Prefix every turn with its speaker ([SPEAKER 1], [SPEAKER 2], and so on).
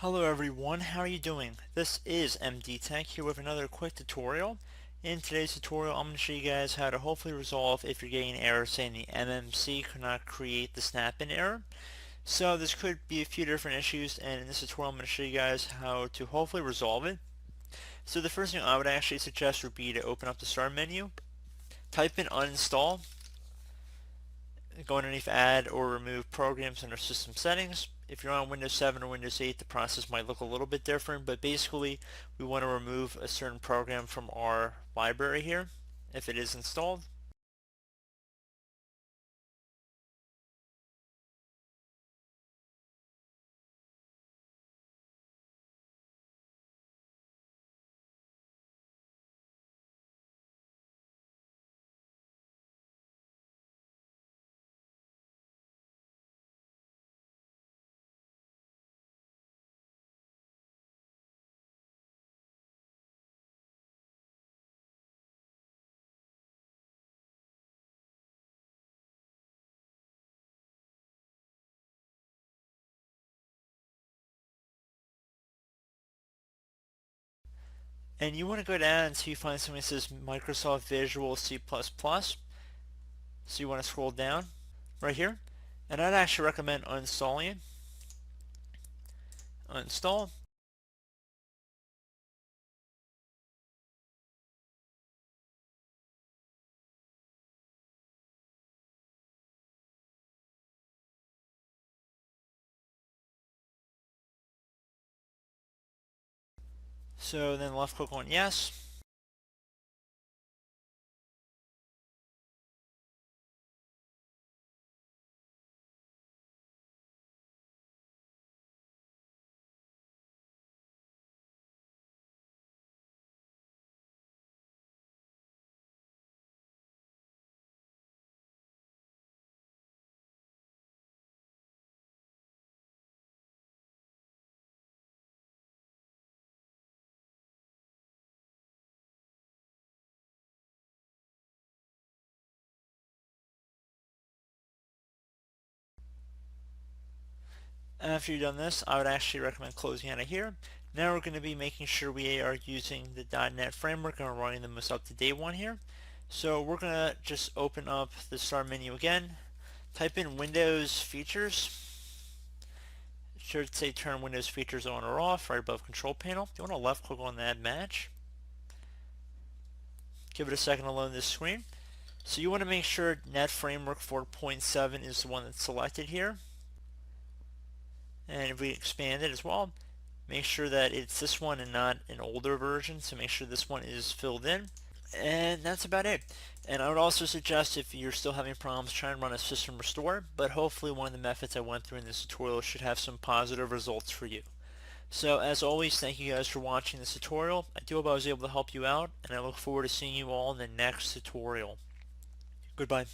[SPEAKER 1] Hello everyone, how are you doing? This is MD Tech here with another quick tutorial. In today's tutorial, I'm going to show you guys how to hopefully resolve if you're getting an error saying the MMC could not create the snap-in error. So this could be a few different issues, and in this tutorial I'm going to show you guys how to hopefully resolve it. So the first thing I would actually suggest would be to open up the start menu, type in uninstall, go underneath add or remove programs under system settings. If you're on Windows 7 or Windows 8, the process might look a little bit different, but basically we want to remove a certain program from our library here if it is installed. And you want to go down until you find something that says Microsoft Visual C++. So you want to scroll down right here. And I'd actually recommend uninstalling it. Uninstall. So then left click on yes. After you've done this, I would actually recommend closing out of here. Now we're going to be making sure we are using the .NET framework and we're running the most up-to-date one here. So we're going to just open up the start menu again, type in Windows Features. It should say turn Windows Features on or off right above Control Panel. You want to left click on that match. Give it a second to load this screen. So you want to make sure Net Framework 4.7 is the one that's selected here. And if we expand it as well, make sure that it's this one and not an older version, so make sure this one is filled in. And that's about it. And I would also suggest, if you're still having problems, try and run a system restore, but hopefully one of the methods I went through in this tutorial should have some positive results for you. So as always, thank you guys for watching this tutorial. I do hope I was able to help you out, and I look forward to seeing you all in the next tutorial. Goodbye.